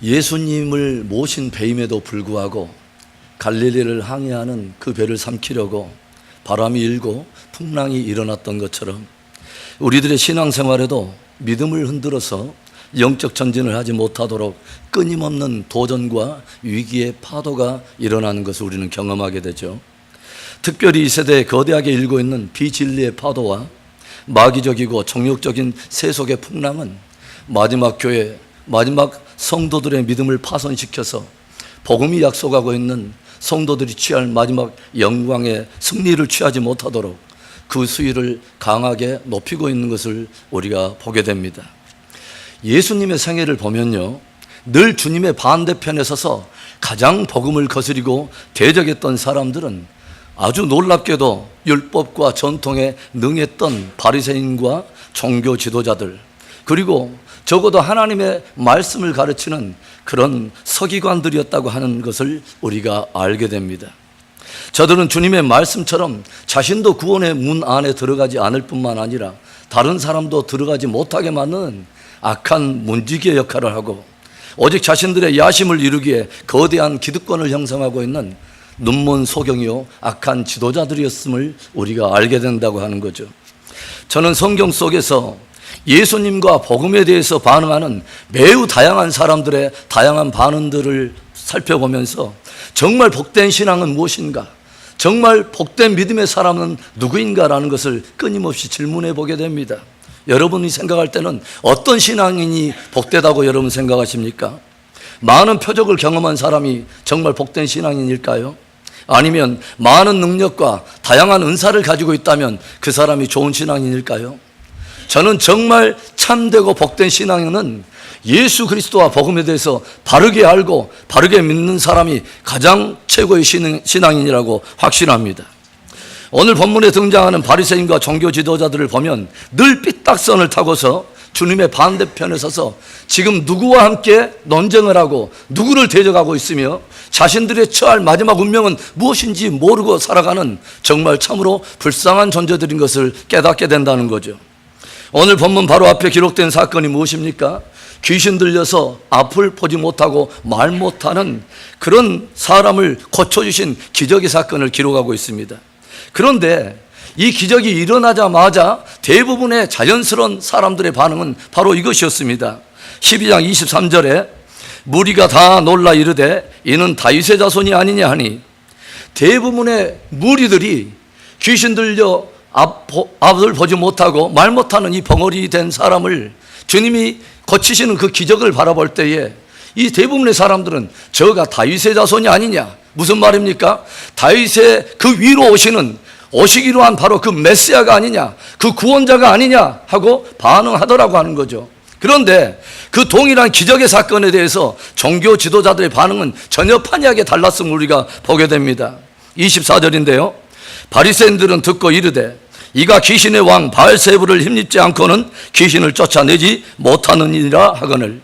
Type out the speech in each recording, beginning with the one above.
예수님을 모신 배임에도 불구하고 갈릴리를 항해하는 그 배를 삼키려고 바람이 일고 풍랑이 일어났던 것처럼 우리들의 신앙생활에도 믿음을 흔들어서 영적 전진을 하지 못하도록 끊임없는 도전과 위기의 파도가 일어나는 것을 우리는 경험하게 되죠. 특별히 이 세대에 거대하게 일고 있는 비진리의 파도와 마귀적이고 정욕적인 세속의 풍랑은 마지막 교회, 마지막 성도들의 믿음을 파손시켜서 복음이 약속하고 있는 성도들이 취할 마지막 영광의 승리를 취하지 못하도록 그 수위를 강하게 높이고 있는 것을 우리가 보게 됩니다. 예수님의 생애를 보면요, 늘 주님의 반대편에 서서 가장 복음을 거스리고 대적했던 사람들은 아주 놀랍게도 율법과 전통에 능했던 바리새인과 종교 지도자들, 그리고 적어도 하나님의 말씀을 가르치는 그런 서기관들이었다고 하는 것을 우리가 알게 됩니다. 저들은 주님의 말씀처럼 자신도 구원의 문 안에 들어가지 않을 뿐만 아니라 다른 사람도 들어가지 못하게 만드는 악한 문지기의 역할을 하고 오직 자신들의 야심을 이루기에 거대한 기득권을 형성하고 있는 눈먼 소경이요 악한 지도자들이었음을 우리가 알게 된다고 하는 거죠. 저는 성경 속에서 예수님과 복음에 대해서 반응하는 매우 다양한 사람들의 다양한 반응들을 살펴보면서 정말 복된 신앙은 무엇인가, 정말 복된 믿음의 사람은 누구인가라는 것을 끊임없이 질문해 보게 됩니다. 여러분이 생각할 때는 어떤 신앙인이 복되다고 여러분 생각하십니까? 많은 표적을 경험한 사람이 정말 복된 신앙인일까요? 아니면 많은 능력과 다양한 은사를 가지고 있다면 그 사람이 좋은 신앙인일까요? 저는 정말 참되고 복된 신앙인은 예수 그리스도와 복음에 대해서 바르게 알고 바르게 믿는 사람이 가장 최고의 신앙인이라고 확신합니다. 오늘 본문에 등장하는 바리새인과 종교 지도자들을 보면 늘 삐딱선을 타고서 주님의 반대편에 서서 지금 누구와 함께 논쟁을 하고 누구를 대적하고 있으며 자신들의 처할 마지막 운명은 무엇인지 모르고 살아가는 정말 참으로 불쌍한 존재들인 것을 깨닫게 된다는 거죠. 오늘 본문 바로 앞에 기록된 사건이 무엇입니까? 귀신 들려서 앞을 보지 못하고 말 못하는 그런 사람을 고쳐주신 기적의 사건을 기록하고 있습니다. 그런데 이 기적이 일어나자마자 대부분의 자연스러운 사람들의 반응은 바로 이것이었습니다. 12장 23절에 무리가 다 놀라 이르되 이는 다윗의 자손이 아니냐 하니, 대부분의 무리들이 귀신 들려 앞을 보지 못하고 말 못하는 이 벙어리 된 사람을 주님이 고치시는 그 기적을 바라볼 때에 이 대부분의 사람들은 저가 다윗의 자손이 아니냐, 무슨 말입니까? 다윗의 그 위로 오시기로 한 바로 그 메시아가 아니냐, 그 구원자가 아니냐 하고 반응하더라고 하는 거죠. 그런데 그 동일한 기적의 사건에 대해서 종교 지도자들의 반응은 전혀 판이하게 달랐음을 우리가 보게 됩니다. 24절인데요. 바리새인들은 듣고 이르되 이가 귀신의 왕 바알세불을 힘입지 않고는 귀신을 쫓아내지 못하느니라 하거늘.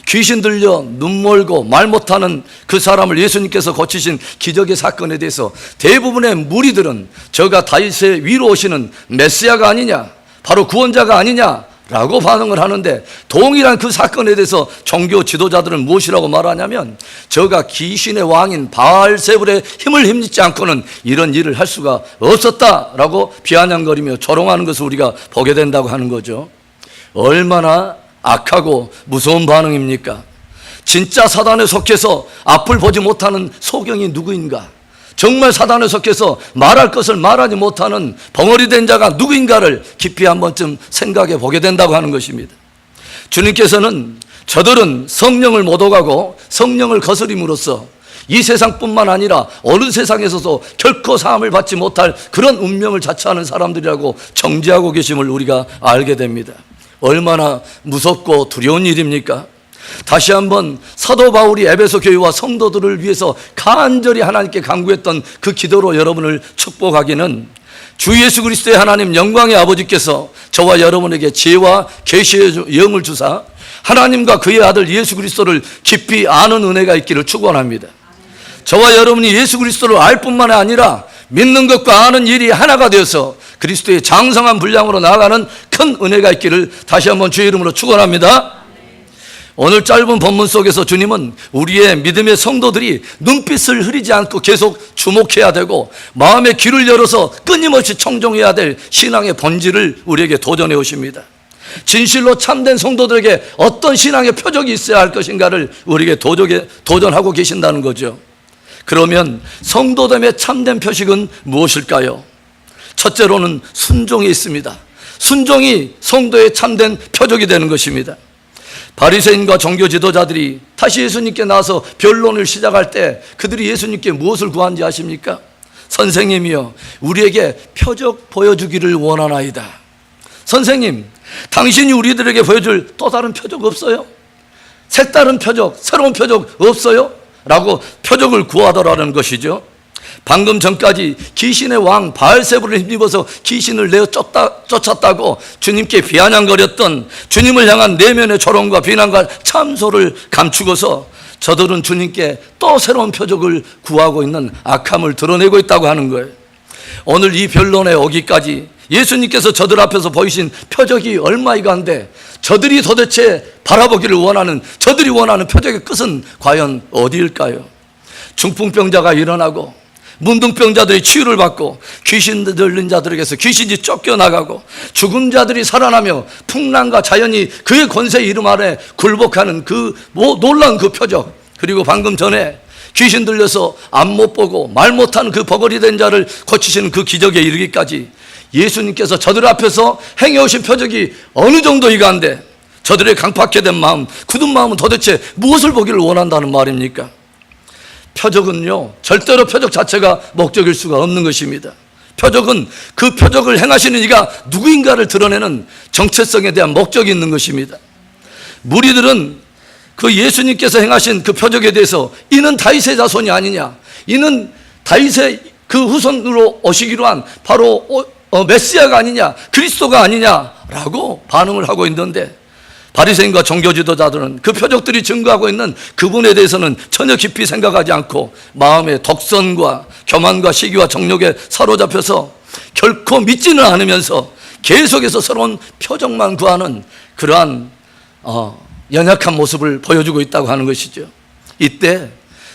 귀신 들려 눈 멀고 말 못하는 그 사람을 예수님께서 고치신 기적의 사건에 대해서 대부분의 무리들은 저가 다윗의 위로 오시는 메시아가 아니냐, 바로 구원자가 아니냐 라고 반응을 하는데, 동일한 그 사건에 대해서 종교 지도자들은 무엇이라고 말하냐면 저가 귀신의 왕인 바알세불의 힘을 힘입지 않고는 이런 일을 할 수가 없었다라고 비아냥거리며 조롱하는 것을 우리가 보게 된다고 하는 거죠. 얼마나 악하고 무서운 반응입니까? 진짜 사단에 속해서 앞을 보지 못하는 소경이 누구인가, 정말 사단에 속해서 말할 것을 말하지 못하는 벙어리 된 자가 누구인가를 깊이 한 번쯤 생각해 보게 된다고 하는 것입니다. 주님께서는 저들은 성령을 못 오가고 성령을 거스림으로써 이 세상뿐만 아니라 어느 세상에서도 결코 사함을 받지 못할 그런 운명을 자처하는 사람들이라고 정죄하고 계심을 우리가 알게 됩니다. 얼마나 무섭고 두려운 일입니까? 다시 한번 사도 바울이 에베소 교회와 성도들을 위해서 간절히 하나님께 간구했던 그 기도로 여러분을 축복하기는, 주 예수 그리스도의 하나님 영광의 아버지께서 저와 여러분에게 지혜와 계시의 영을 주사 하나님과 그의 아들 예수 그리스도를 깊이 아는 은혜가 있기를 축원합니다. 저와 여러분이 예수 그리스도를 알 뿐만 아니라 믿는 것과 아는 일이 하나가 되어서 그리스도의 장성한 분량으로 나아가는 큰 은혜가 있기를 다시 한번 주의 이름으로 축원합니다. 오늘 짧은 본문 속에서 주님은 우리의 믿음의 성도들이 눈빛을 흐리지 않고 계속 주목해야 되고 마음의 귀를 열어서 끊임없이 청종해야 될 신앙의 본질을 우리에게 도전해 오십니다. 진실로 참된 성도들에게 어떤 신앙의 표적이 있어야 할 것인가를 우리에게 도전하고 계신다는 거죠. 그러면 성도됨의 참된 표식은 무엇일까요? 첫째로는 순종이 있습니다. 순종이 성도의 참된 표적이 되는 것입니다. 바리새인과 종교 지도자들이 다시 예수님께 나와서 변론을 시작할 때 그들이 예수님께 무엇을 구한지 아십니까? 선생님이여, 우리에게 표적 보여주기를 원하나이다. 선생님, 당신이 우리들에게 보여줄 또 다른 표적 없어요? 색다른 표적, 새로운 표적 없어요? 라고 표적을 구하더라는 것이죠. 방금 전까지 귀신의 왕 바알세불을 힘입어서 귀신을 내어 쫓았다고 주님께 비아냥거렸던 주님을 향한 내면의 조롱과 비난과 참소를 감추고서 저들은 주님께 또 새로운 표적을 구하고 있는 악함을 드러내고 있다고 하는 거예요. 오늘 이 변론에 오기까지 예수님께서 저들 앞에서 보이신 표적이 얼마이간데 저들이 도대체 바라보기를 원하는, 저들이 원하는 표적의 끝은 과연 어디일까요? 중풍병자가 일어나고 문둥병자들이 치유를 받고 귀신 들린 자들에게서 귀신이 쫓겨나가고 죽은 자들이 살아나며 풍랑과 자연이 그의 권세 이름 아래 굴복하는 그 놀라운 그 표적, 그리고 방금 전에 귀신 들려서 앞 못 보고 말 못하는 그 버거리 된 자를 고치시는 그 기적에 이르기까지 예수님께서 저들 앞에서 행해오신 표적이 어느 정도이간데 저들의 강팍해된 마음, 굳은 마음은 도대체 무엇을 보기를 원한다는 말입니까? 표적은요, 절대로 표적 자체가 목적일 수가 없는 것입니다. 표적은 그 표적을 행하시는 이가 누구인가를 드러내는 정체성에 대한 목적이 있는 것입니다. 무리들은 그 예수님께서 행하신 그 표적에 대해서 이는 다윗의 자손이 아니냐, 이는 다윗의 그 후손으로 오시기로 한 바로 메시아가 아니냐, 그리스도가 아니냐라고 반응을 하고 있는데, 바리새인과 종교 지도자들은 그 표적들이 증거하고 있는 그분에 대해서는 전혀 깊이 생각하지 않고 마음의 독선과 교만과 시기와 정욕에 사로잡혀서 결코 믿지는 않으면서 계속해서 새로운 표적만 구하는 그러한 연약한 모습을 보여주고 있다고 하는 것이죠. 이때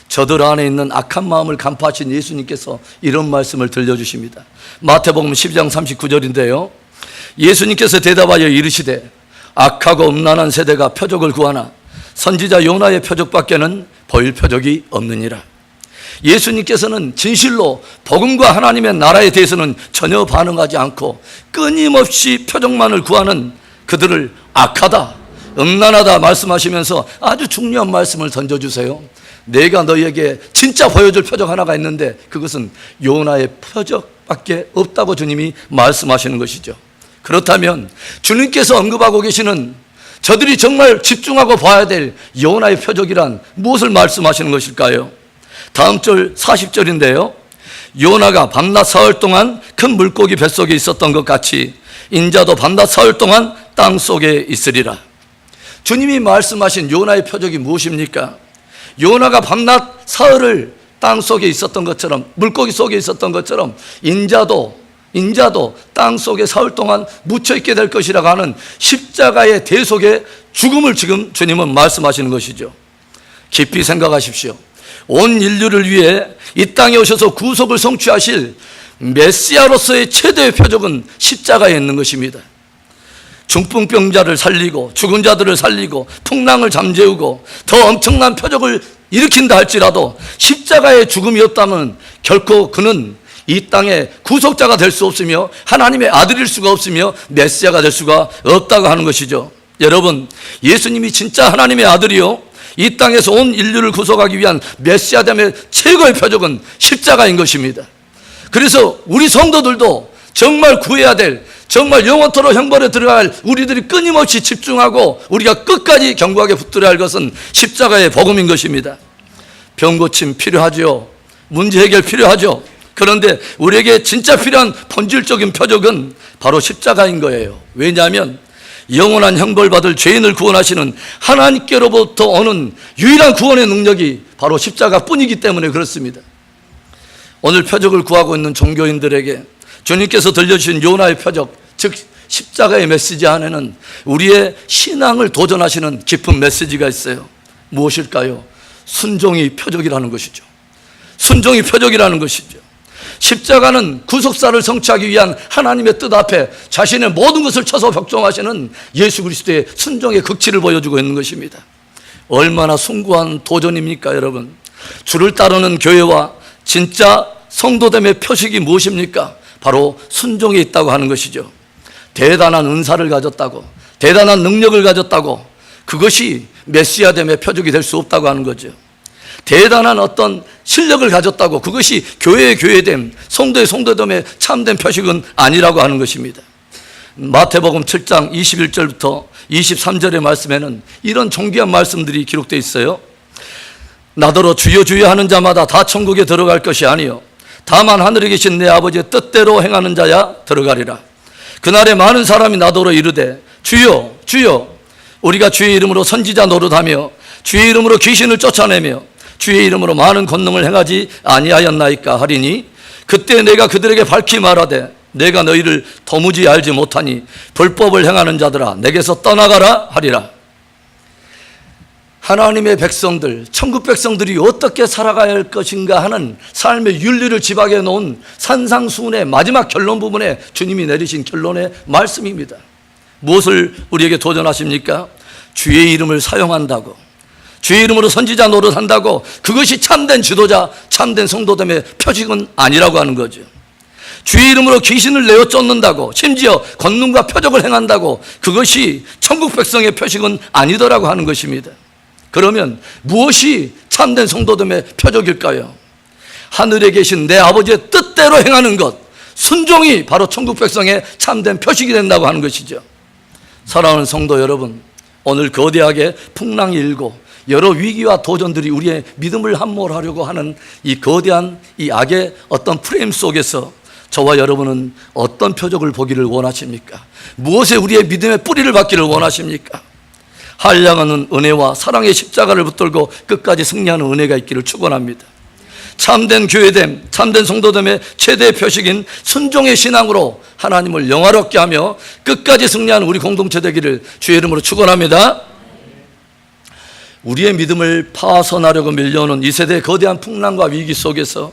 저들 안에 있는 악한 마음을 간파하신 예수님께서 이런 말씀을 들려주십니다. 마태복음 12장 39절인데요. 예수님께서 대답하여 이르시되 악하고 음란한 세대가 표적을 구하나 선지자 요나의 표적밖에는 보일 표적이 없느니라. 예수님께서는 진실로 복음과 하나님의 나라에 대해서는 전혀 반응하지 않고 끊임없이 표적만을 구하는 그들을 악하다, 음란하다 말씀하시면서 아주 중요한 말씀을 던져주세요. 내가 너희에게 진짜 보여줄 표적 하나가 있는데 그것은 요나의 표적밖에 없다고 주님이 말씀하시는 것이죠. 그렇다면 주님께서 언급하고 계시는 저들이 정말 집중하고 봐야 될 요나의 표적이란 무엇을 말씀하시는 것일까요? 다음 절 40절인데요. 요나가 밤낮 사흘 동안 큰 물고기 뱃속에 있었던 것 같이 인자도 밤낮 사흘 동안 땅 속에 있으리라. 주님이 말씀하신 요나의 표적이 무엇입니까? 요나가 밤낮 사흘을 땅 속에 있었던 것처럼, 물고기 속에 있었던 것처럼 인자도 땅 속에 사흘 동안 묻혀있게 될 것이라고 하는 십자가의 대속의 죽음을 지금 주님은 말씀하시는 것이죠. 깊이 생각하십시오. 온 인류를 위해 이 땅에 오셔서 구속을 성취하실 메시아로서의 최대의 표적은 십자가에 있는 것입니다. 중풍병자를 살리고 죽은 자들을 살리고 풍랑을 잠재우고 더 엄청난 표적을 일으킨다 할지라도 십자가의 죽음이 없다면 결코 그는 이 땅에 구속자가 될 수 없으며 하나님의 아들일 수가 없으며 메시아가 될 수가 없다고 하는 것이죠. 여러분, 예수님이 진짜 하나님의 아들이요, 이 땅에서 온 인류를 구속하기 위한 메시아됨의 최고의 표적은 십자가인 것입니다. 그래서 우리 성도들도 정말 구해야 될, 정말 영원토록 형벌에 들어갈 우리들이 끊임없이 집중하고 우리가 끝까지 견고하게 붙들어야 할 것은 십자가의 복음인 것입니다. 병 고침 필요하죠. 문제 해결 필요하죠. 그런데 우리에게 진짜 필요한 본질적인 표적은 바로 십자가인 거예요. 왜냐하면 영원한 형벌받을 죄인을 구원하시는 하나님께로부터 오는 유일한 구원의 능력이 바로 십자가뿐이기 때문에 그렇습니다. 오늘 표적을 구하고 있는 종교인들에게 주님께서 들려주신 요나의 표적, 즉 십자가의 메시지 안에는 우리의 신앙을 도전하시는 깊은 메시지가 있어요. 무엇일까요? 순종이 표적이라는 것이죠. 순종이 표적이라는 것이죠. 십자가는 구속사를 성취하기 위한 하나님의 뜻 앞에 자신의 모든 것을 쳐서 벽종하시는 예수 그리스도의 순종의 극치를 보여주고 있는 것입니다. 얼마나 숭고한 도전입니까, 여러분? 주를 따르는 교회와 진짜 성도됨의 표식이 무엇입니까? 바로 순종에 있다고 하는 것이죠. 대단한 은사를 가졌다고, 대단한 능력을 가졌다고, 그것이 메시아됨의 표적이 될 수 없다고 하는 거죠. 대단한 어떤 실력을 가졌다고, 그것이 교회의 교회됨, 성도의 성도됨의 참된 표식은 아니라고 하는 것입니다. 마태복음 7장 21절부터 23절의 말씀에는 이런 존귀한 말씀들이 기록되어 있어요. 나더러 주여 주여 하는 자마다 다 천국에 들어갈 것이 아니요 다만 하늘에 계신 내 아버지의 뜻대로 행하는 자야 들어가리라. 그날에 많은 사람이 나더러 이르되 주여 주여 우리가 주의 이름으로 선지자 노릇하며 주의 이름으로 귀신을 쫓아내며 주의 이름으로 많은 권능을 행하지 아니하였나이까 하리니 그때 내가 그들에게 밝히 말하되 내가 너희를 도무지 알지 못하니 불법을 행하는 자들아 내게서 떠나가라 하리라. 하나님의 백성들, 천국 백성들이 어떻게 살아가야 할 것인가 하는 삶의 윤리를 지박해 놓은 산상수훈의 마지막 결론 부분에 주님이 내리신 결론의 말씀입니다. 무엇을 우리에게 도전하십니까? 주의 이름을 사용한다고, 주의 이름으로 선지자 노릇한다고, 그것이 참된 지도자, 참된 성도됨의 표식은 아니라고 하는 거죠. 주의 이름으로 귀신을 내어 쫓는다고, 심지어 권능과 표적을 행한다고, 그것이 천국 백성의 표식은 아니더라고 하는 것입니다. 그러면 무엇이 참된 성도됨의 표적일까요? 하늘에 계신 내 아버지의 뜻대로 행하는 것, 순종이 바로 천국 백성의 참된 표식이 된다고 하는 것이죠. 사랑하는 성도 여러분, 오늘 거대하게 풍랑이 일고 여러 위기와 도전들이 우리의 믿음을 함몰하려고 하는 이 거대한 이 악의 어떤 프레임 속에서 저와 여러분은 어떤 표적을 보기를 원하십니까? 무엇에 우리의 믿음의 뿌리를 받기를 원하십니까? 한량하는 은혜와 사랑의 십자가를 붙들고 끝까지 승리하는 은혜가 있기를 축원합니다. 참된 교회됨, 참된 성도됨의 최대 표식인 순종의 신앙으로 하나님을 영화롭게 하며 끝까지 승리하는 우리 공동체 되기를 주의 이름으로 축원합니다. 우리의 믿음을 파손하려고 밀려오는 이 세대의 거대한 풍랑과 위기 속에서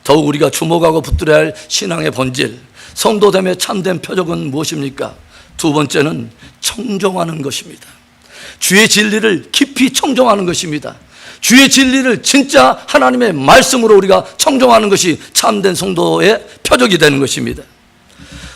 더욱 우리가 주목하고 붙들어야 할 신앙의 본질, 성도됨의 참된 표적은 무엇입니까? 두 번째는 청종하는 것입니다. 주의 진리를 깊이 청종하는 것입니다. 주의 진리를 진짜 하나님의 말씀으로 우리가 청종하는 것이 참된 성도의 표적이 되는 것입니다.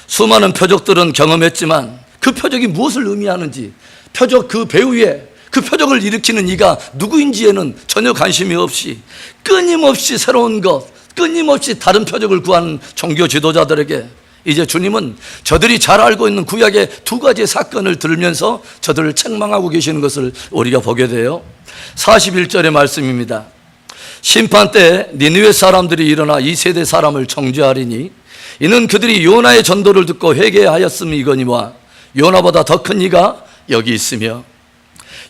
수많은 표적들은 경험했지만 그 표적이 무엇을 의미하는지, 표적 그 배후에 그 표적을 일으키는 이가 누구인지에는 전혀 관심이 없이 끊임없이 새로운 것, 끊임없이 다른 표적을 구하는 종교 지도자들에게 이제 주님은 저들이 잘 알고 있는 구약의 두 가지의 사건을 들으면서 저들을 책망하고 계시는 것을 우리가 보게 돼요. 41절의 말씀입니다. 심판 때 니느웨 사람들이 일어나 이 세대 사람을 정죄하리니 이는 그들이 요나의 전도를 듣고 회개하였음이거니와 요나보다 더 큰 이가 여기 있으며.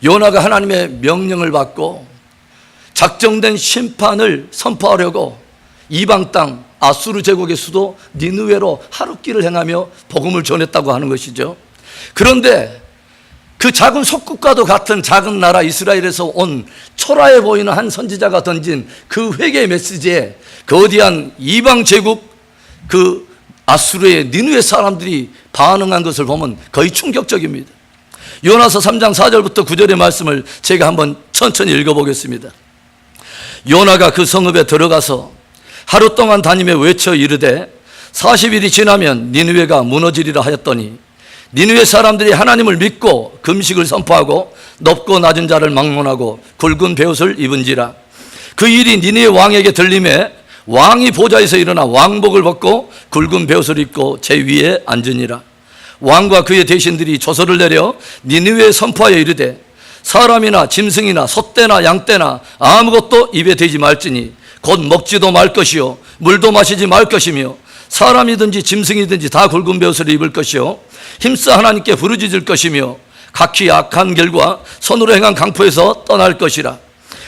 요나가 하나님의 명령을 받고 작정된 심판을 선포하려고 이방 땅 아수르 제국의 수도 니느웨로 하룻길을 행하며 복음을 전했다고 하는 것이죠. 그런데 그 작은 속국과도 같은 작은 나라 이스라엘에서 온 초라해 보이는 한 선지자가 던진 그 회개의 메시지에 거대한 이방 제국 그 아수르의 니느웨 사람들이 반응한 것을 보면 거의 충격적입니다. 요나서 3장 4절부터 9절의 말씀을 제가 한번 천천히 읽어보겠습니다. 요나가 그 성읍에 들어가서 하루 동안 다니며 외쳐 이르되 40일이 지나면 니느웨가 무너지리라 하였더니 니느웨 사람들이 하나님을 믿고 금식을 선포하고 높고 낮은 자를 막론하고 굵은 베옷을 입은지라. 그 일이 니느웨 왕에게 들림에 왕이 보좌에서 일어나 왕복을 벗고 굵은 베옷을 입고 제 위에 앉으니라. 왕과 그의 대신들이 조서를 내려 니느웨에 선포하여 이르되 사람이나 짐승이나 소떼나 양떼나 아무것도 입에 대지 말지니 곧 먹지도 말 것이요 물도 마시지 말 것이며 사람이든지 짐승이든지 다 굵은 베옷을 입을 것이요 힘써 하나님께 부르짖을 것이며 각기 악한 길과 손으로 행한 강포에서 떠날 것이라.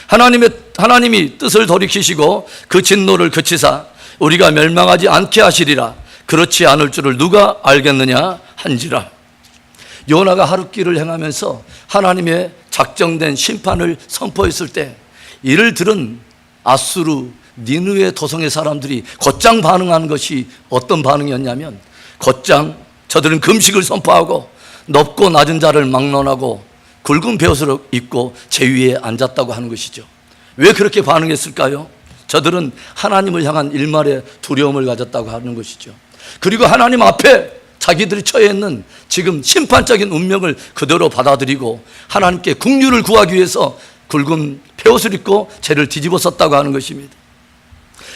하나님이 뜻을 돌이키시고 그 진노를 그치사 우리가 멸망하지 않게 하시리라. 그렇지 않을 줄을 누가 알겠느냐 한지라. 요나가 하룻길을 행하면서 하나님의 작정된 심판을 선포했을 때 이를 들은 아수르 니느웨 도성의 사람들이 곧장 반응한 것이 어떤 반응이었냐면, 곧장 저들은 금식을 선포하고 높고 낮은 자를 막론하고 굵은 베옷을 입고 제 위에 앉았다고 하는 것이죠. 왜 그렇게 반응했을까요? 저들은 하나님을 향한 일말의 두려움을 가졌다고 하는 것이죠. 그리고 하나님 앞에 자기들이 처해 있는 지금 심판적인 운명을 그대로 받아들이고 하나님께 긍휼을 구하기 위해서 굵은 베옷을 입고 죄를 뒤집어 썼다고 하는 것입니다.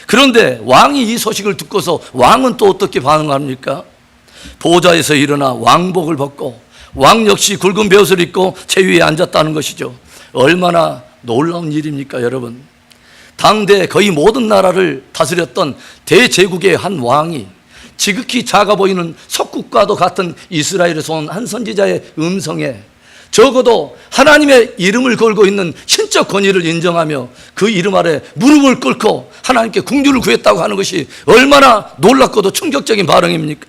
그런데 왕이 이 소식을 듣고서 왕은 또 어떻게 반응합니까? 보좌에서 일어나 왕복을 벗고 왕 역시 굵은 베옷을 입고 제 위에 앉았다는 것이죠. 얼마나 놀라운 일입니까, 여러분? 당대 거의 모든 나라를 다스렸던 대제국의 한 왕이 지극히 작아 보이는 석국과도 같은 이스라엘에서 온 한 선지자의 음성에 적어도 하나님의 이름을 걸고 있는 신적 권위를 인정하며 그 이름 아래 무릎을 꿇고 하나님께 긍휼을 구했다고 하는 것이 얼마나 놀랍고도 충격적인 반응입니까?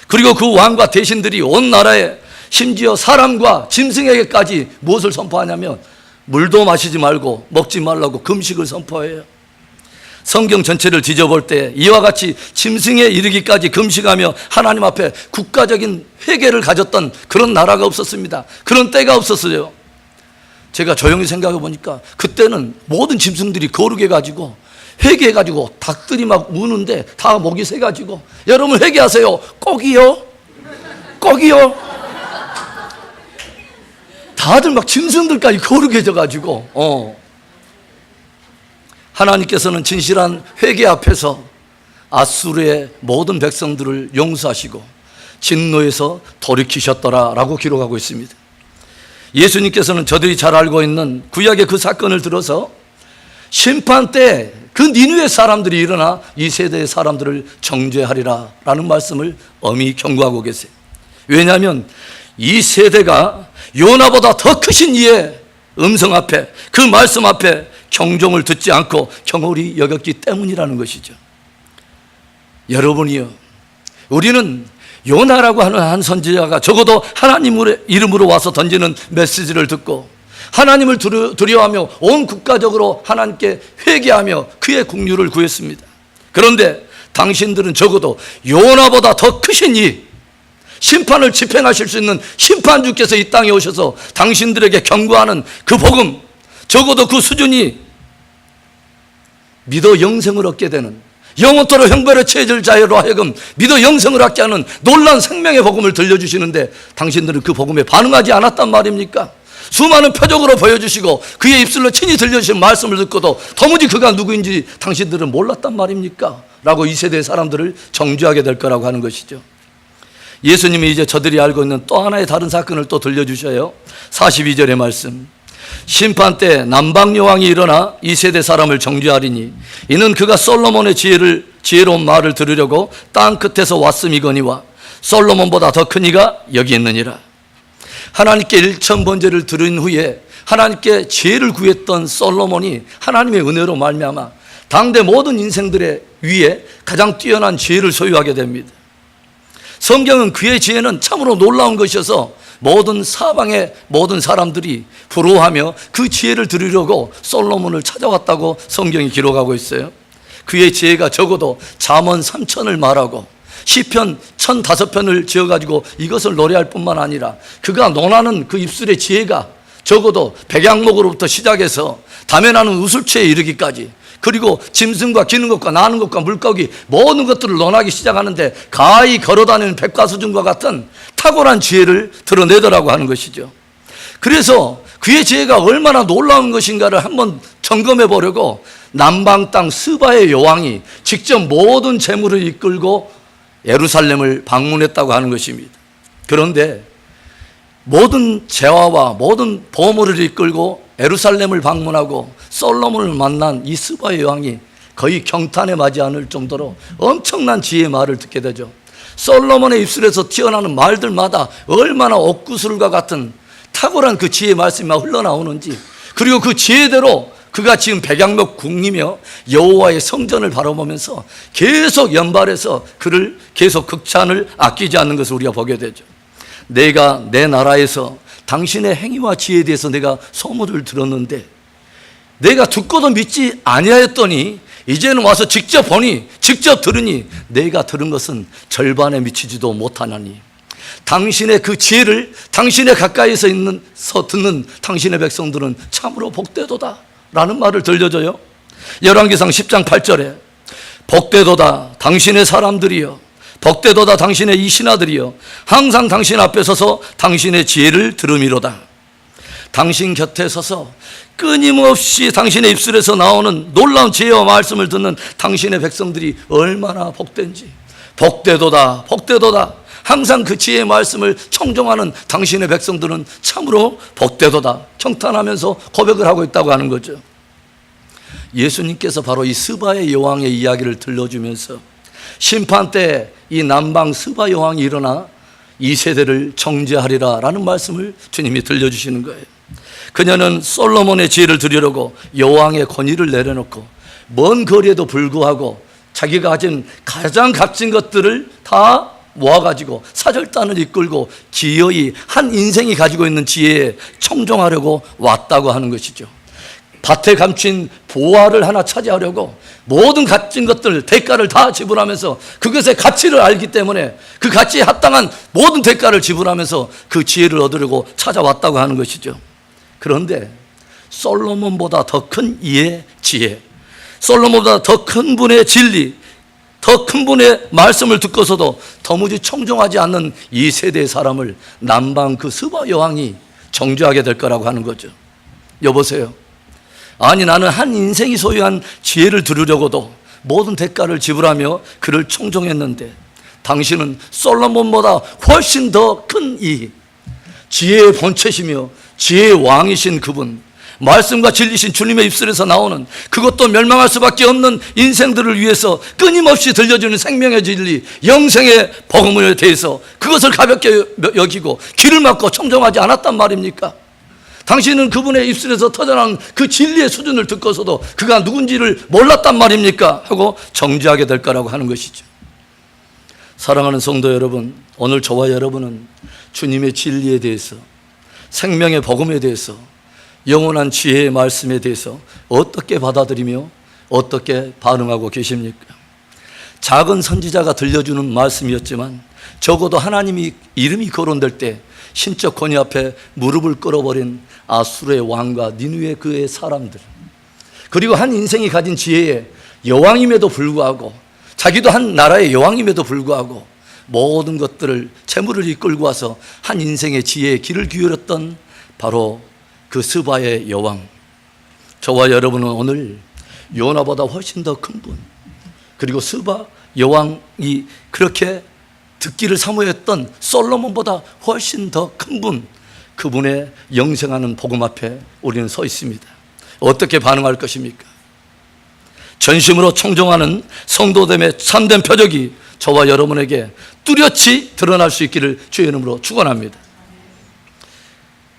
그리고 그 왕과 대신들이 온 나라에 심지어 사람과 짐승에게까지 무엇을 선포하냐면 물도 마시지 말고 먹지 말라고 금식을 선포해요. 성경 전체를 뒤져볼 때 이와 같이 짐승에 이르기까지 금식하며 하나님 앞에 국가적인 회개를 가졌던 그런 나라가 없었습니다. 그런 때가 없었어요. 제가 조용히 생각해 보니까 그때는 모든 짐승들이 거룩해 가지고 회개해 가지고 닭들이 막 우는데 다 목이 새 가지고 여러분 회개하세요. 꼭이요? 꼭이요? 다들 막 짐승들까지 거룩해져 가지고 하나님께서는 진실한 회개 앞에서 아수르의 모든 백성들을 용서하시고 진노에서 돌이키셨더라라고 기록하고 있습니다. 예수님께서는 저들이 잘 알고 있는 구약의 그 사건을 들어서 심판 때 그 니느웨 사람들이 일어나 이 세대의 사람들을 정죄하리라라는 말씀을 엄히 경고하고 계세요. 왜냐하면 이 세대가 요나보다 더 크신 이의 음성 앞에, 그 말씀 앞에 경종을 듣지 않고 경홀히 여겼기 때문이라는 것이죠. 여러분이요, 우리는 요나라고 하는 한 선지자가 적어도 하나님의 이름으로 와서 던지는 메시지를 듣고 하나님을 두려워하며 온 국가적으로 하나님께 회개하며 그의 긍휼을 구했습니다. 그런데 당신들은 적어도 요나보다 더 크신 이 심판을 집행하실 수 있는 심판주께서 이 땅에 오셔서 당신들에게 경고하는 그 복음, 적어도 그 수준이 믿어 영생을 얻게 되는, 영원토록 형벌에 처해질 자로 하여금 믿어 영생을 얻게 하는 놀라운 생명의 복음을 들려주시는데 당신들은 그 복음에 반응하지 않았단 말입니까? 수많은 표적으로 보여주시고 그의 입술로 친히 들려주신 말씀을 듣고도 도무지 그가 누구인지 당신들은 몰랐단 말입니까? 라고 이 세대의 사람들을 정죄하게 될 거라고 하는 것이죠. 예수님이 이제 저들이 알고 있는 또 하나의 다른 사건을 또 들려주셔요. 42절의 말씀, 심판 때 남방여왕이 일어나 이 세대 사람을 정죄하리니 이는 그가 솔로몬의 지혜로운 말을 들으려고 땅 끝에서 왔음이거니와 솔로몬보다 더 큰 이가 여기 있느니라. 하나님께 일천번제를 들은 후에 하나님께 지혜를 구했던 솔로몬이 하나님의 은혜로 말미암아 당대 모든 인생들의 위에 가장 뛰어난 지혜를 소유하게 됩니다. 성경은 그의 지혜는 참으로 놀라운 것이어서 모든 사방의 모든 사람들이 부러워하며 그 지혜를 들으려고 솔로몬을 찾아왔다고 성경이 기록하고 있어요. 그의 지혜가 적어도 잠언 3천을 말하고 시편 1005편을 지어가지고 이것을 노래할 뿐만 아니라 그가 논하는 그 입술의 지혜가 적어도 백양목으로부터 시작해서 담에 나는 우슬초에 이르기까지, 그리고 짐승과 기는 것과 나는 것과 물고기 모든 것들을 논하기 시작하는데 가히 걸어다니는 백과수준과 같은 탁월한 지혜를 드러내더라고 하는 것이죠. 그래서 그의 지혜가 얼마나 놀라운 것인가를 한번 점검해 보려고 남방 땅 스바의 여왕이 직접 모든 재물을 이끌고 예루살렘을 방문했다고 하는 것입니다. 그런데 모든 재화와 모든 보물을 이끌고 예루살렘을 방문하고 솔로몬을 만난 이 스바의 여왕이 거의 경탄에 맞지 않을 정도로 엄청난 지혜의 말을 듣게 되죠. 솔로몬의 입술에서 튀어나오는 말들마다 얼마나 옥구슬과 같은 탁월한 그 지혜의 말씀이 흘러나오는지, 그리고 그 지혜대로 그가 지은 백양목 궁이며 여호와의 성전을 바라보면서 계속 연발해서 그를 계속 극찬을 아끼지 않는 것을 우리가 보게 되죠. 내가 내 나라에서 당신의 행위와 지혜에 대해서 내가 소문을 들었는데 내가 듣고도 믿지 아니하였더니 이제는 와서 직접 보니 직접 들으니 내가 들은 것은 절반에 미치지도 못하나니 당신의 그 지혜를 당신의 가까이서 듣는 당신의 백성들은 참으로 복되도다 라는 말을 들려줘요. 열왕기상 10장 8절에 복되도다 당신의 사람들이여, 복되도다 당신의 이 신하들이여, 항상 당신 앞에 서서 당신의 지혜를 들음이로다. 당신 곁에 서서 끊임없이 당신의 입술에서 나오는 놀라운 지혜와 말씀을 듣는 당신의 백성들이 얼마나 복된지. 복되도다 복되도다, 항상 그 지혜의 말씀을 청종하는 당신의 백성들은 참으로 복되도다 경탄하면서 고백을 하고 있다고 하는 거죠. 예수님께서 바로 이 스바의 여왕의 이야기를 들려주면서 심판 때 이 남방 스바 여왕이 일어나 이 세대를 정죄하리라 라는 말씀을 주님이 들려주시는 거예요. 그녀는 솔로몬의 지혜를 들으려고 여왕의 권위를 내려놓고 먼 거리에도 불구하고 자기가 가진 가장 값진 것들을 다 모아가지고 사절단을 이끌고 기어이 한 인생이 가지고 있는 지혜에 청종하려고 왔다고 하는 것이죠. 밭에 감춘 보화를 하나 차지하려고 모든 값진 것들 대가를 다 지불하면서 그것의 가치를 알기 때문에 그 가치에 합당한 모든 대가를 지불하면서 그 지혜를 얻으려고 찾아왔다고 하는 것이죠. 그런데 솔로몬보다 더 큰 이의 지혜, 솔로몬보다 더 큰 분의 진리, 더 큰 분의 말씀을 듣고서도 도무지 청종하지 않는 이 세대의 사람을 남방 그 스바 여왕이 정죄하게 될 거라고 하는 거죠. 여보세요, 아니 나는 한 인생이 소유한 지혜를 들으려고도 모든 대가를 지불하며 그를 청종했는데 당신은 솔로몬보다 훨씬 더 큰 이 지혜의 본체시며 지혜의 왕이신 그분, 말씀과 진리신 주님의 입술에서 나오는 그것도 멸망할 수밖에 없는 인생들을 위해서 끊임없이 들려주는 생명의 진리, 영생의 복음에 대해서 그것을 가볍게 여기고 귀를 막고 청종하지 않았단 말입니까? 당신은 그분의 입술에서 터져나오는 그 진리의 수준을 듣고서도 그가 누군지를 몰랐단 말입니까? 하고 정죄하게 될 거라고 하는 것이죠. 사랑하는 성도 여러분, 오늘 저와 여러분은 주님의 진리에 대해서, 생명의 복음에 대해서, 영원한 지혜의 말씀에 대해서 어떻게 받아들이며 어떻게 반응하고 계십니까? 작은 선지자가 들려주는 말씀이었지만 적어도 하나님이 이름이 거론될 때 신적 권위 앞에 무릎을 꿇어버린 아수르의 왕과 니느웨 그의 사람들, 그리고 한 인생이 가진 지혜의 여왕임에도 불구하고, 자기도 한 나라의 여왕임에도 불구하고 모든 것들을 재물을 이끌고 와서 한 인생의 지혜에 길을 기울였던 바로 그 스바의 여왕. 저와 여러분은 오늘 요나보다 훨씬 더 큰 분, 그리고 스바 여왕이 그렇게 듣기를 사모했던 솔로몬보다 훨씬 더 큰 분, 그분의 영생하는 복음 앞에 우리는 서 있습니다. 어떻게 반응할 것입니까? 전심으로 청종하는 성도됨의 참된 표적이 저와 여러분에게 뚜렷이 드러날 수 있기를 주의 이름으로 축원합니다.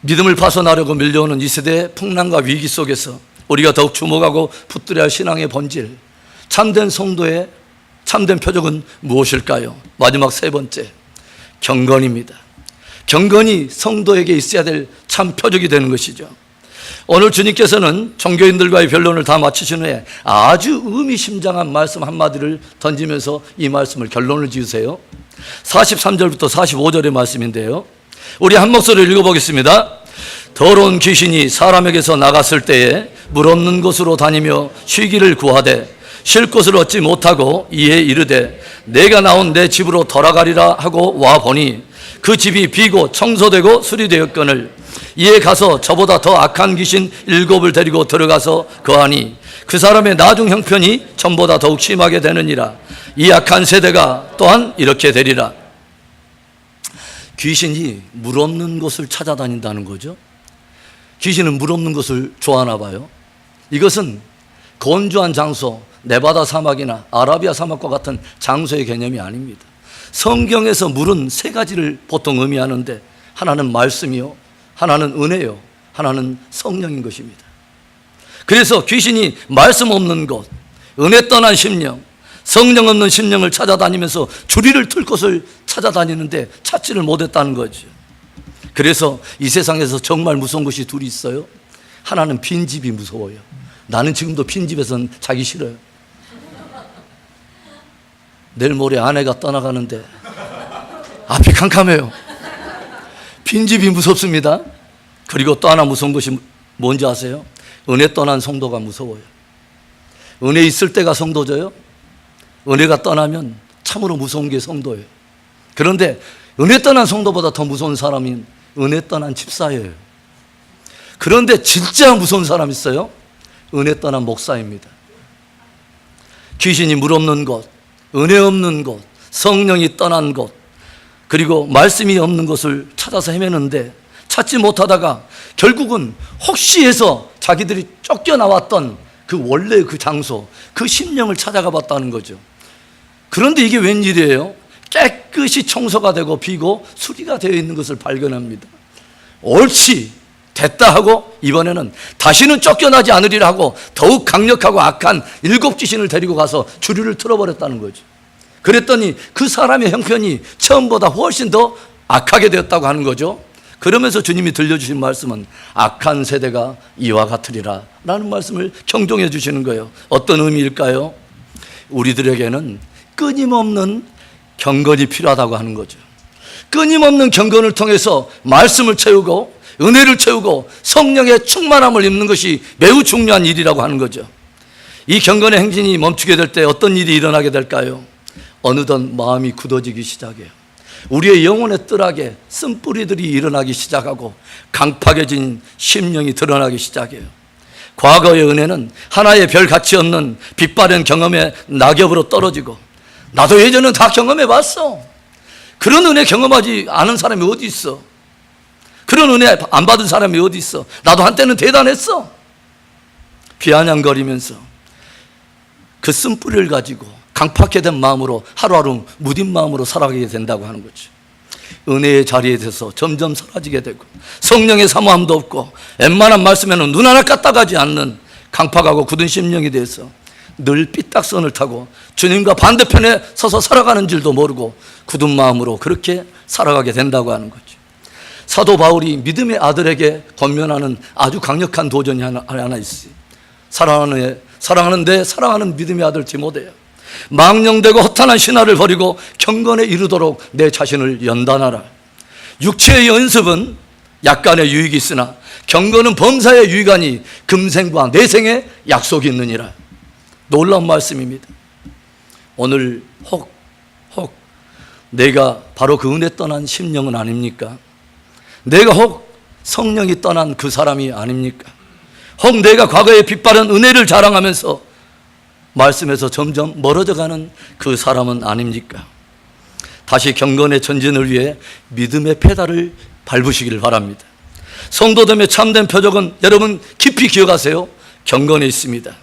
믿음을 파손하려고 밀려오는 이 세대의 풍랑과 위기 속에서 우리가 더욱 주목하고 붙들어야 할 신앙의 본질, 참된 성도의 참된 표적은 무엇일까요? 마지막 세 번째, 경건입니다. 경건이 성도에게 있어야 될 참 표적이 되는 것이죠. 오늘 주님께서는 종교인들과의 변론을 다 마치신 후에 아주 의미심장한 말씀 한마디를 던지면서 이 말씀을 결론을 지으세요. 43절부터 45절의 말씀인데요, 우리 한 목소리를 읽어보겠습니다. 더러운 귀신이 사람에게서 나갔을 때에 물 없는 곳으로 다니며 쉬기를 구하되 쉴 곳을 얻지 못하고 이에 이르되 내가 나온 내 집으로 돌아가리라 하고 와보니 그 집이 비고 청소되고 수리되었거늘 이에 가서 저보다 더 악한 귀신 7을 데리고 들어가서 거하니 그 사람의 나중 형편이 전보다 더욱 심하게 되느니라. 이 악한 세대가 또한 이렇게 되리라. 귀신이 물 없는 곳을 찾아다닌다는 거죠. 귀신은 물 없는 곳을 좋아하나 봐요. 이것은 건조한 장소, 네바다 사막이나 아라비아 사막과 같은 장소의 개념이 아닙니다. 성경에서 물은 세 가지를 보통 의미하는데 하나는 말씀이요, 하나는 은혜요, 하나는 성령인 것입니다. 그래서 귀신이 말씀 없는 곳, 은혜 떠난 심령, 성령 없는 심령을 찾아다니면서 주리를 틀 곳을 찾아다니는데 찾지를 못했다는 거죠. 그래서 이 세상에서 정말 무서운 것이 둘이 있어요. 하나는 빈집이 무서워요. 나는 지금도 빈집에선 자기 싫어요. 내일 모레 아내가 떠나가는데 앞이 캄캄해요. 빈집이 무섭습니다. 그리고 또 하나 무서운 것이 뭔지 아세요? 은혜 떠난 성도가 무서워요. 은혜 있을 때가 성도져요. 은혜가 떠나면 참으로 무서운 게 성도예요. 그런데 은혜 떠난 성도보다 더 무서운 사람이 은혜 떠난 집사예요. 그런데 진짜 무서운 사람 있어요? 은혜 떠난 목사입니다. 귀신이 물 없는 곳, 은혜 없는 곳, 성령이 떠난 곳, 그리고 말씀이 없는 곳을 찾아서 헤매는데 찾지 못하다가 결국은 혹시 해서 자기들이 쫓겨나왔던 그 원래 그 장소, 그 심령을 찾아가 봤다는 거죠. 그런데 이게 웬일이에요? 깨끗이 청소가 되고 비고 수리가 되어 있는 것을 발견합니다. 옳지, 됐다 하고 이번에는 다시는 쫓겨나지 않으리라 하고 더욱 강력하고 악한 7 귀신을 데리고 가서 주류를 틀어버렸다는 거죠. 그랬더니 그 사람의 형편이 처음보다 훨씬 더 악하게 되었다고 하는 거죠. 그러면서 주님이 들려주신 말씀은 악한 세대가 이와 같으리라 라는 말씀을 경종해 주시는 거예요. 어떤 의미일까요? 우리들에게는 끊임없는 경건이 필요하다고 하는 거죠. 끊임없는 경건을 통해서 말씀을 채우고 은혜를 채우고 성령의 충만함을 입는 것이 매우 중요한 일이라고 하는 거죠. 이 경건의 행진이 멈추게 될 때 어떤 일이 일어나게 될까요? 어느덧 마음이 굳어지기 시작해요. 우리의 영혼의 뜰하게 쓴뿌리들이 일어나기 시작하고 강팍해진 심령이 드러나기 시작해요. 과거의 은혜는 하나의 별 가치 없는 빛바랜 경험의 낙엽으로 떨어지고, 나도 예전에 다 경험해 봤어. 그런 은혜 경험하지 않은 사람이 어디 있어? 그런 은혜 안 받은 사람이 어디 있어? 나도 한때는 대단했어. 비아냥거리면서 그 쓴뿌리를 가지고 강팍해 된 마음으로 하루하루 무딘 마음으로 살아가게 된다고 하는 거죠. 은혜의 자리에 대해서 점점 사라지게 되고 성령의 사모함도 없고 웬만한 말씀에는 눈 하나 까딱하지 않는 강팍하고 굳은 심령이 돼서 늘 삐딱선을 타고 주님과 반대편에 서서 살아가는 줄도 모르고 굳은 마음으로 그렇게 살아가게 된다고 하는 거죠. 사도 바울이 믿음의 아들에게 권면하는 아주 강력한 도전이 하나 있어요. 사랑하는 믿음의 아들 디모데야, 망령되고 허탄한 신화를 버리고 경건에 이르도록 내 자신을 연단하라. 육체의 연습은 약간의 유익이 있으나 경건은 범사의 유익하니 금생과 내생에 약속이 있느니라. 놀라운 말씀입니다. 오늘 혹 내가 바로 그 은혜 떠난 심령은 아닙니까? 내가 혹 성령이 떠난 그 사람이 아닙니까? 혹 내가 과거에 빛바른 은혜를 자랑하면서 말씀에서 점점 멀어져가는 그 사람은 아닙니까? 다시 경건의 전진을 위해 믿음의 페달을 밟으시기를 바랍니다. 성도됨의 참된 표적은 여러분 깊이 기억하세요. 경건에 있습니다.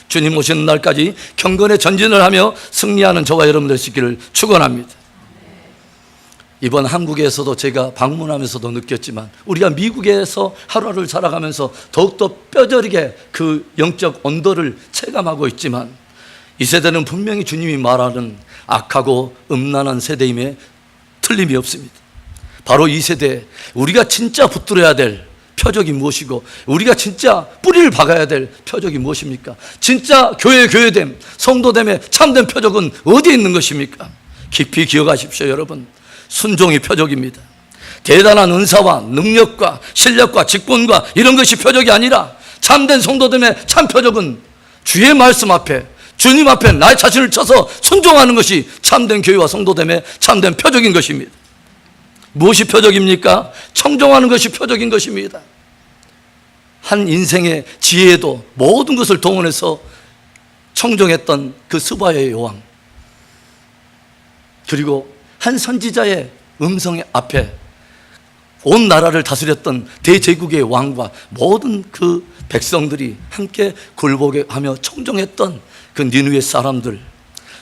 주님 오시는 날까지 경건의 전진을 하며 승리하는 저와 여러분 되시기를 축원합니다. 이번 한국에서도 제가 방문하면서도 느꼈지만 우리가 미국에서 하루하루를 살아가면서 더욱더 뼈저리게 그 영적 온도를 체감하고 있지만 이 세대는 분명히 주님이 말하는 악하고 음란한 세대임에 틀림이 없습니다. 바로 이 세대에 우리가 진짜 붙들어야 될 표적이 무엇이고 우리가 진짜 뿌리를 박아야 될 표적이 무엇입니까? 진짜 교회됨, 성도됨의 참된 표적은 어디에 있는 것입니까? 깊이 기억하십시오. 여러분, 순종이 표적입니다. 대단한 은사와 능력과 실력과 직분과 이런 것이 표적이 아니라 참된 성도됨의 참 표적은 주의 말씀 앞에, 주님 앞에 나의 자신을 쳐서 순종하는 것이 참된 교회와 성도됨의 참된 표적인 것입니다. 무엇이 표적입니까? 청종하는 것이 표적인 것입니다. 한 인생의 지혜도 모든 것을 동원해서 청종했던 그 스바의 여왕, 그리고 한 선지자의 음성 앞에 온 나라를 다스렸던 대제국의 왕과 모든 그 백성들이 함께 굴복하며 청종했던 그 니느웨 사람들,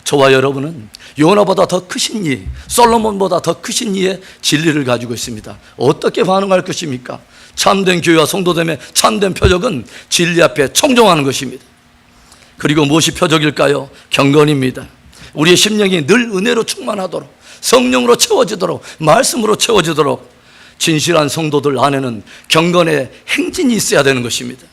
저와 여러분은 요나보다 더 크신 이, 솔로몬보다 더 크신 이의 진리를 가지고 있습니다. 어떻게 반응할 것입니까? 참된 교회와 성도됨의 참된 표적은 진리 앞에 청종하는 것입니다. 그리고 무엇이 표적일까요? 경건입니다. 우리의 심령이 늘 은혜로 충만하도록, 성령으로 채워지도록, 말씀으로 채워지도록 진실한 성도들 안에는 경건의 행진이 있어야 되는 것입니다.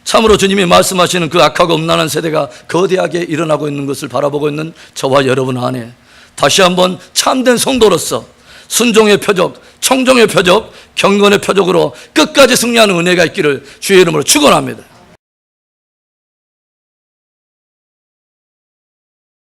참으로 주님이 말씀하시는 그 악하고 음란한 세대가 거대하게 일어나고 있는 것을 바라보고 있는 저와 여러분 안에 다시 한번 참된 성도로서 순종의 표적, 청종의 표적, 경건의 표적으로 끝까지 승리하는 은혜가 있기를 주의 이름으로 축원합니다.